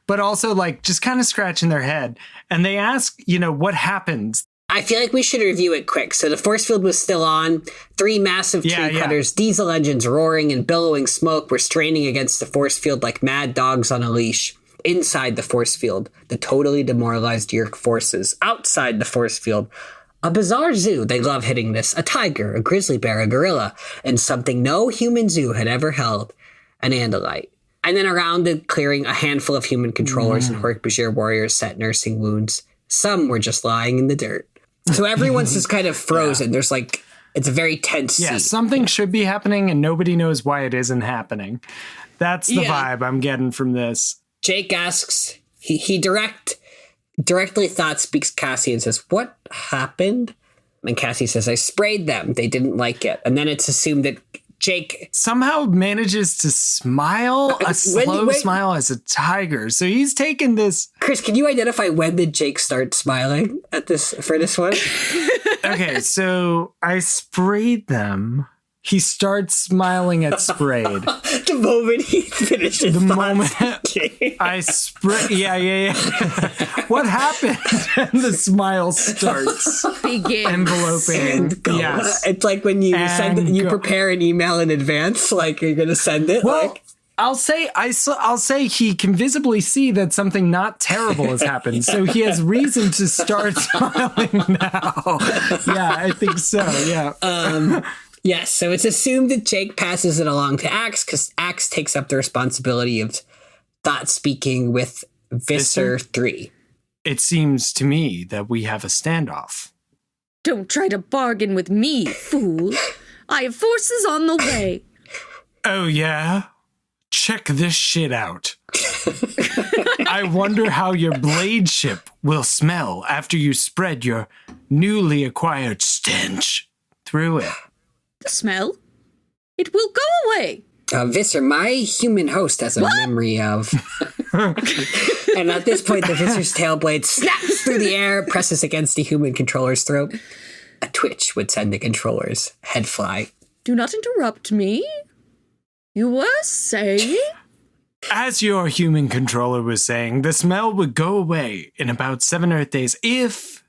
But also like just kind of scratching their head. And they ask, you know, what happens? I feel like we should review it quick. So the force field was still on. 3 massive tree cutters, diesel engines roaring and billowing smoke were straining against the force field like mad dogs on a leash. Inside the force field, the totally demoralized Yeerk forces. Outside the force field, a bizarre zoo. They love hitting this. A tiger, a grizzly bear, a gorilla, and something no human zoo had ever held, an Andalite. And then around the clearing, a handful of human controllers and Hork-Bajir warriors sat nursing wounds. Some were just lying in the dirt. So everyone's just kind of frozen. There's like, it's a very tense scene. Yeah, something should be happening and nobody knows why it isn't happening. That's the vibe I'm getting from this. Jake asks, he directly thought speaks Cassie and says, what happened? And Cassie says, I sprayed them. They didn't like it. And then it's assumed that Jake somehow manages to smile, a slow smile as a tiger. So he's taken this. Chris, can you identify when did Jake start smiling for this one? Okay, so I sprayed them. He starts smiling at sprayed. The moment he finishes. The moment I spray. Yeah. What happened? And the smile starts. Begins. Enveloping. Yes. It's like when you you prepare an email in advance, like you're going to send it. Well, like, I'll say he can visibly see that something not terrible has happened. So he has reason to start smiling now. Yeah, I think so. Yeah. Yes, so it's assumed that Jake passes it along to Axe because Axe takes up the responsibility of thought speaking with Visser 3. It seems to me that we have a standoff. Don't try to bargain with me, fool. I have forces on the way. Oh, yeah? Check this shit out. I wonder how your blade ship will smell after you spread your newly acquired stench through it. The smell? It will go away. Visser, my human host has a memory of... And at this point, the Visser's tail blade snaps through the air, presses against the human controller's throat. A twitch would send the controller's head fly. Do not interrupt me. You were saying? As your human controller was saying, the smell would go away in about 7 Earth days if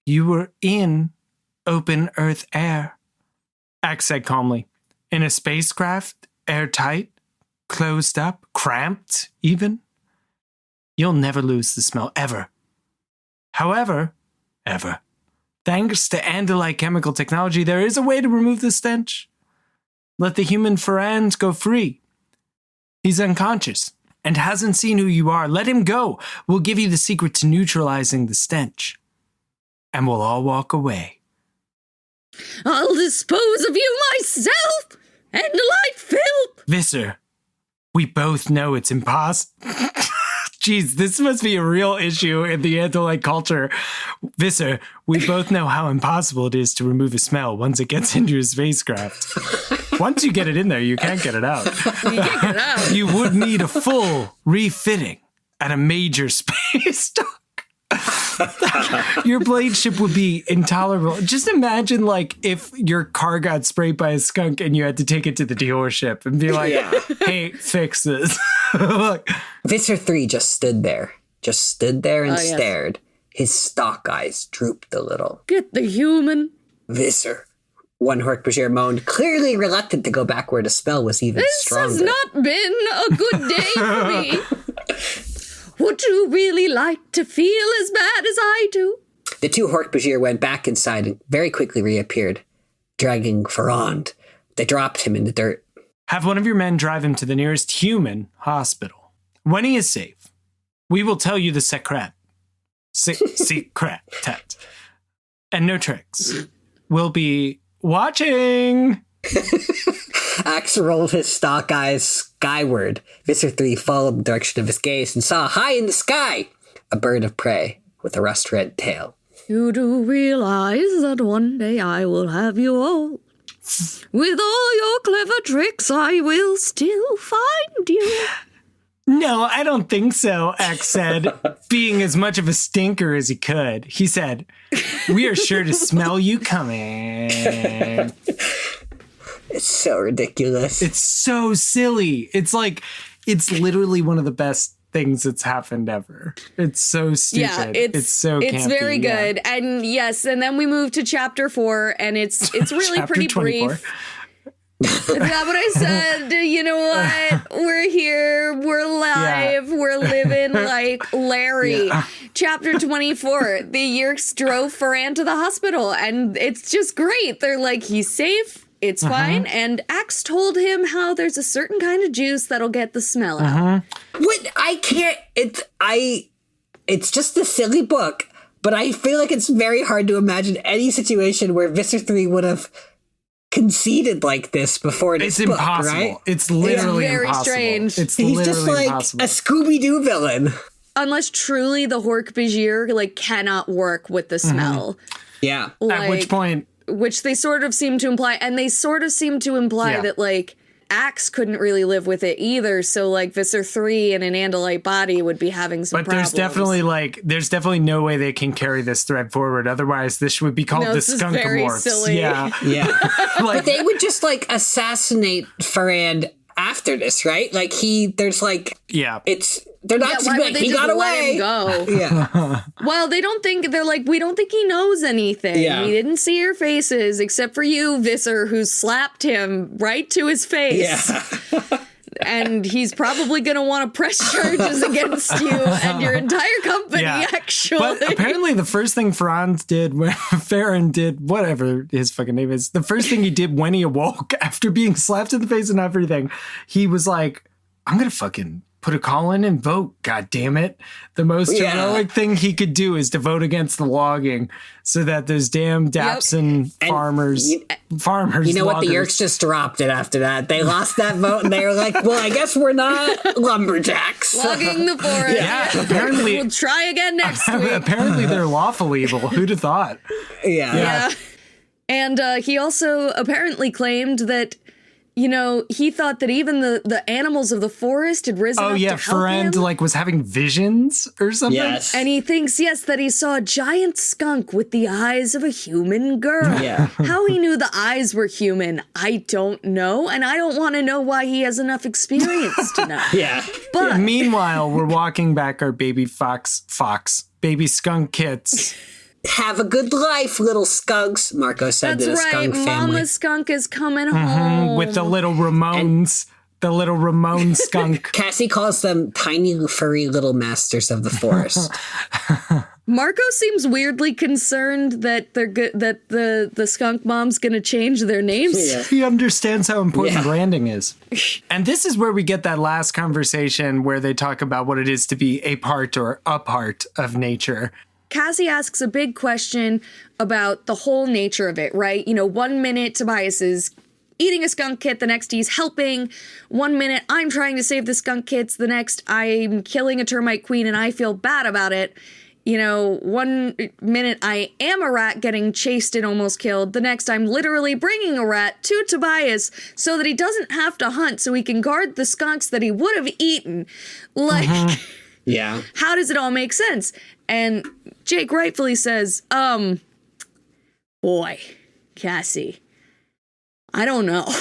you were in open Earth air. Axe said calmly, in a spacecraft, airtight, closed up, cramped even, you'll never lose the smell, ever. However, thanks to AND-like chemical technology, there is a way to remove the stench. Let the human Farrand go free. He's unconscious and hasn't seen who you are. Let him go. We'll give you the secret to neutralizing the stench. And we'll all walk away. I'll dispose of you myself and light filth. Visser, we both know it's impossible. Jeez, this must be a real issue in the AND-like culture. Visser, we both know how impossible it is to remove a smell once it gets into your spacecraft. Once you get it in there, you can't get it out. You can't get it out. You would need a full refitting at a major space dock. Your blade ship would be intolerable. Just imagine, like, if your car got sprayed by a skunk and you had to take it to the dealership and be like, hey, fix this. Look. Visser 3 just stood there and stared. His stalk eyes drooped a little. Get the human. Visser, one Hork-Bajir moaned, clearly reluctant to go back where the spell was even stronger. This has not been a good day for me. Would you really like to feel as bad as I do? The two Hork-Bajir went back inside and very quickly reappeared, dragging Farrand. They dropped him in the dirt. Have one of your men drive him to the nearest human hospital. When he is safe, we will tell you the secret. Secret. And no tricks. We'll be watching. Axe rolled his stalk eyes skyward. Visser 3 followed the direction of his gaze and saw high in the sky a bird of prey with a rust-red tail. You do realize that one day I will have you all. With all your clever tricks, I will still find you. No, I don't think so, Axe said, being as much of a stinker as he could. He said, we are sure to smell you coming. It's so ridiculous. It's so silly. It's like, it's literally one of the best things that's happened ever. It's so stupid. Yeah, it's so campy. It's very good. Yeah. And yes, and then we move to chapter 4, and it's really pretty 24. Brief. Is that what I said? You know what? We're here. We're live. Yeah. We're living like Larry. Yeah. Chapter 24. The Yeerks drove Farrand to the hospital, and it's just great. They're like, he's safe. It's fine. And Axe told him how there's a certain kind of juice that'll get the smell out. What? I can't. It's just a silly book, but I feel like it's very hard to imagine any situation where Visser 3 would have conceded like this before this book, impossible. Right? It's literally very impossible. Strange. It's He's literally just like impossible. a Scooby-Doo villain. Unless truly the Hork-Bajir like cannot work with the smell. Yeah. Like, at which point, which they sort of seem to imply, and they sort of seem to imply that like Axe couldn't really live with it either. So like Visser 3 in an Andalite body would be having some problems. But there's definitely no way they can carry this thread forward. Otherwise, this would be called the Skunk-amorphs. Silly. Yeah. But they would just like assassinate Farrand after this, right? Like they're not just like, he got away. Go. Yeah. Well, they don't think, they're like, we don't think he knows anything. Yeah. We didn't see your faces except for you, Visser, who slapped him right to his face. Yeah. And he's probably going to want to press charges against you and your entire company, actually. But apparently the first thing Farrand did, whatever his fucking name is, the first thing he did when he awoke after being slapped in the face and everything, he was like, I'm going to fucking put a call in and vote. God damn it. The most heroic thing he could do is to vote against the logging so that those damn Dapson farmers. You know what? The Yeerks just dropped it after that. They lost that vote and they were like, well, I guess we're not lumberjacks. Logging the forest. Yeah, apparently. We'll try again next week. Apparently they're lawful evil. Who'd have thought? Yeah. And he also apparently claimed that, you know, he thought that even the animals of the forest had risen up to help Farrand, him. like, was having visions or something. Yes. And he thinks, that he saw a giant skunk with the eyes of a human girl. Yeah. How he knew the eyes were human, I don't know. And I don't want to know why he has enough experience to know. But meanwhile, we're walking back our baby baby skunk kits. Have a good life, little skunks, Marco said to the skunk family. Mama skunk is coming home. With the little Ramones The little Ramon skunk. Cassie calls them tiny, furry little masters of the forest. Marco seems weirdly concerned that they're good, that the skunk mom's gonna change their names. Yeah. He understands how important branding is. And this is where we get that last conversation where they talk about what it is to be a part or a part of nature. Cassie asks a big question about the whole nature of it, right? 1 minute Tobias is eating a skunk kit, the next he's helping. 1 minute I'm trying to save the skunk kits, the next I'm killing a termite queen and I feel bad about it. 1 minute I am a rat getting chased and almost killed. The next I'm literally bringing a rat to Tobias so that he doesn't have to hunt, so he can guard the skunks that he would have eaten. Yeah. How does it all make sense? And Jake rightfully says, boy, Cassie, I don't know.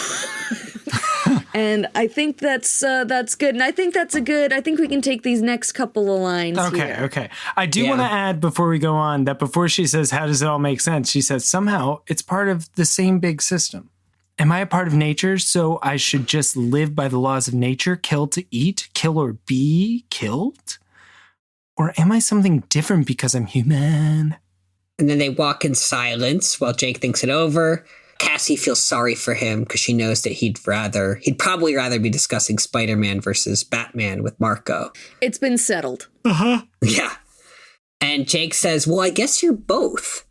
And I think that's good. And I think I think we can take these next couple of lines. Okay. I do want to add before we go on that before she says, how does it all make sense? She says, somehow it's part of the same big system. Am I a part of nature? So I should just live by the laws of nature, kill to eat, kill or be killed? Or am I something different because I'm human? And then they walk in silence while Jake thinks it over. Cassie feels sorry for him because she knows that he'd probably rather be discussing Spider-Man versus Batman with Marco. It's been settled. Yeah. And Jake says, well, I guess you're both.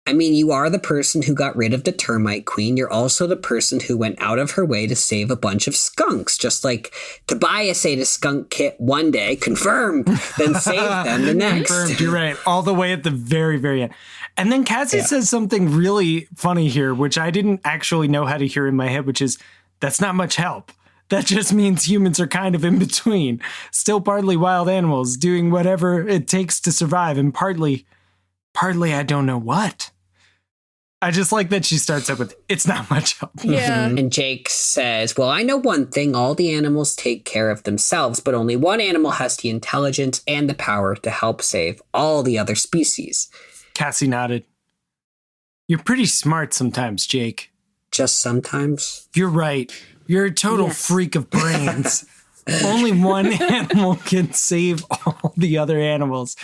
I mean, you are the person who got rid of the termite queen. You're also the person who went out of her way to save a bunch of skunks, just like Tobias ate a skunk kit one day, confirmed, then saved them the next. Confirmed, you're right. All the way at the very, very end. And then Cassie says something really funny here, which I didn't actually know how to hear in my head, which is, that's not much help. That just means humans are kind of in between, still partly wild animals, doing whatever it takes to survive, and partly I don't know what. I just like that she starts up with, it's not much help. Yeah. And Jake says, well, I know one thing. All the animals take care of themselves, but only one animal has the intelligence and the power to help save all the other species. Cassie nodded. You're pretty smart sometimes, Jake. Just sometimes? You're right. You're a total freak of brains. Only one animal can save all the other animals.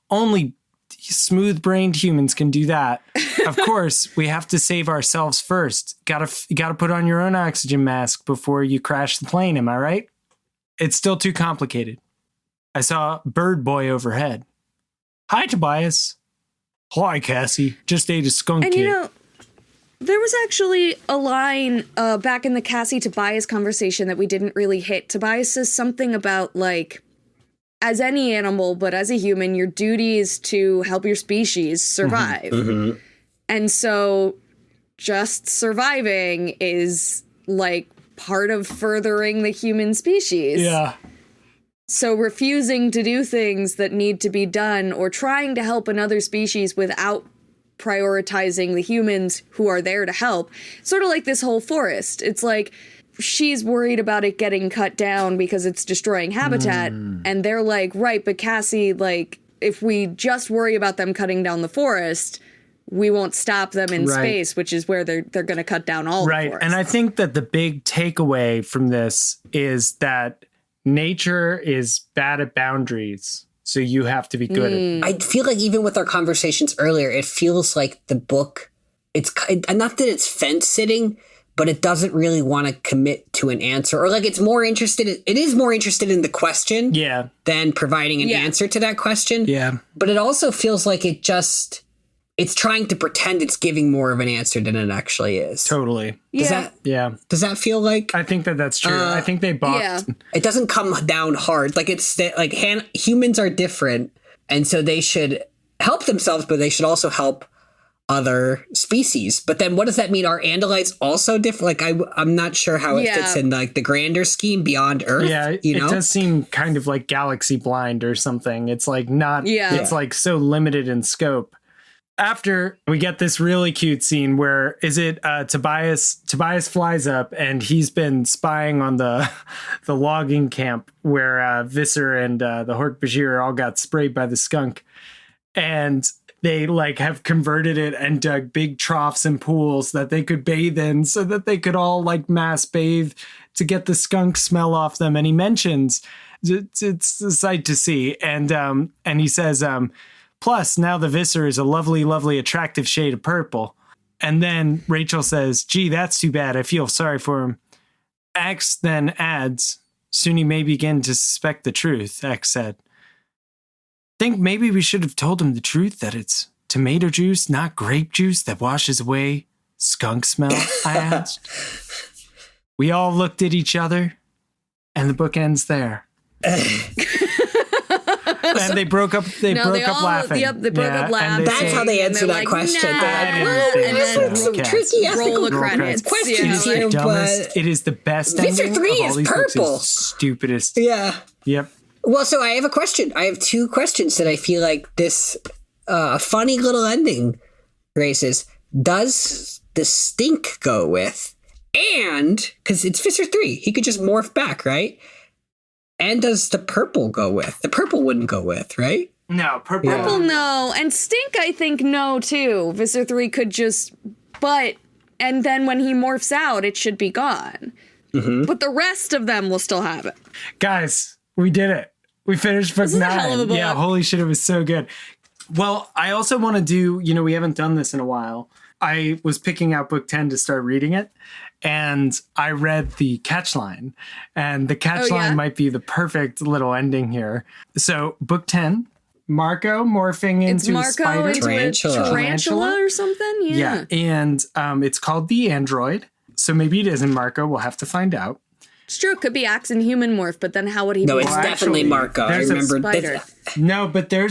Only smooth-brained humans can do that. Of course, we have to save ourselves first. Gotta put on your own oxygen mask before you crash the plane, am I right? It's still too complicated. I saw Bird Boy overhead. Hi, Tobias. Hi, Cassie. Just ate a skunk And kit. there was actually a line back in the Cassie Tobias conversation that we didn't really hit. Tobias says something about, like, as any animal, but as a human, your duty is to help your species survive. Mm-hmm. And so just surviving is, like, part of furthering the human species. Yeah. So refusing to do things that need to be done or trying to help another species without prioritizing the humans who are there to help. Sort of like this whole forest. It's like she's worried about it getting cut down because it's destroying habitat. And they're like, right, but Cassie, like, if we just worry about them cutting down the forest, we won't stop them in space, which is where they're going to cut down all the forest. And I think that the big takeaway from this is that nature is bad at boundaries, so you have to be good at it. I feel like even with our conversations earlier, it feels like the book, it's not that it's fence sitting, but it doesn't really want to commit to an answer, or like it is more interested in the question than providing an answer to that question. Yeah. But it also feels like it's trying to pretend it's giving more of an answer than it actually is. Totally. Does that feel like? I think that's true. I think they balked. Yeah. It doesn't come down hard. Like it's like humans are different, and so they should help themselves, but they should also help other species. But then what does that mean? Are Andalites also different? Like I'm not sure how it fits in like the grander scheme beyond Earth. Yeah, it does seem kind of like galaxy blind or something. It's like not. Yeah. It's like so limited in scope. After we get this really cute scene where Tobias flies up and he's been spying on the logging camp where Visser and the Hork-Bajir all got sprayed by the skunk. And they like have converted it and dug big troughs and pools that they could bathe in so that they could all like mass bathe to get the skunk smell off them. And he mentions it's a sight to see. And he says, plus now the Visser is a lovely, lovely, attractive shade of purple. And then Rachel says, gee, that's too bad. I feel sorry for him. X then adds, soon he may begin to suspect the truth, X said. Think maybe we should have told him the truth, that it's tomato juice, not grape juice, that washes away skunk smell, I asked. We all looked at each other, and the book ends there. And they broke up. They broke up laughing. Yep, they broke up laughing. That's how they answer that question. Nah. And then some tricky roll the credits. Questions here, but it is the best Visser ending 3 of all is these purple. books. It's stupidest. Yeah. Yep. Well, so I have a question. I have 2 questions that I feel like this funny little ending raises. Does the stink go with? And, because it's Visser 3, he could just morph back, right? And does the purple go with? The purple wouldn't go with, right? No, purple. Yeah. Purple, no. And stink, I think, no, too. Visser 3 could just, and then when he morphs out, it should be gone. Mm-hmm. But the rest of them will still have it. Guys, we did it. We finished book 9. A hell of a book. Yeah, holy shit, it was so good. Well, I also want to do, we haven't done this in a while. I was picking out book 10 to start reading it, and I read the catchline, and the catchline might be the perfect little ending here. So, book 10, Marco morphing into a spider. Into a tarantula or something? Yeah. And it's called The Android. So maybe it isn't Marco. We'll have to find out. It's true. It could be Axe and human morph, but then how would he? No, it's definitely Marco. I remember this. No, but there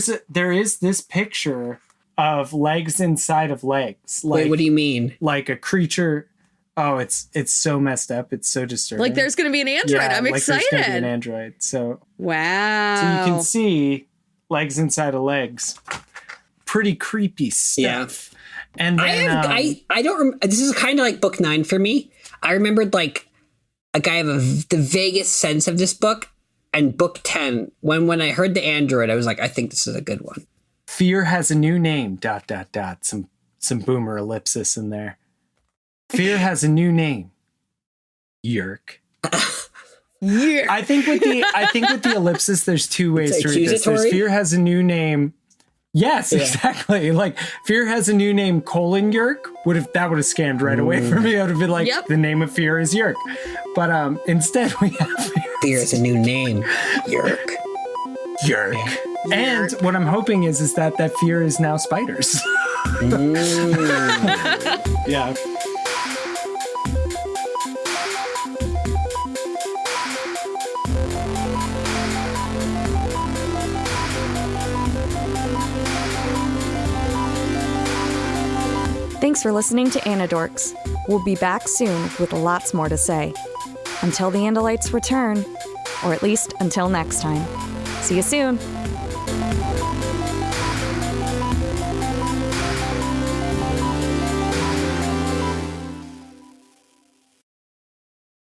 is this picture of legs inside of legs. Like, wait, what do you mean? Like a creature. Oh, it's so messed up. It's so disturbing. Like there's going to be an android. Yeah, I'm excited. There's going to be an android. So wow. So you can see legs inside of legs. Pretty creepy stuff. Yeah. And then, I don't. This is kind of like book 9 for me. I remembered like I have the vaguest sense of this book, and book 10. When I heard the android, I was like, I think this is a good one. Fear has a new name. ... Some boomer ellipsis in there. Fear has a new name. Yeerk. Yeerk. I think with the ellipsis, there's 2 ways to read this. There's Fear has a new name. Yes, exactly. Like Fear has a new name, Yeerk. That would have scammed right away for me. I would have been like, the name of Fear is Yeerk. But instead we have Fear is a new name, Yeerk. Yeerk. And what I'm hoping is that fear is now spiders. Yeah. Thanks for listening to Anidorks. We'll be back soon with lots more to say. Until the Andalites return, or at least until next time. See you soon.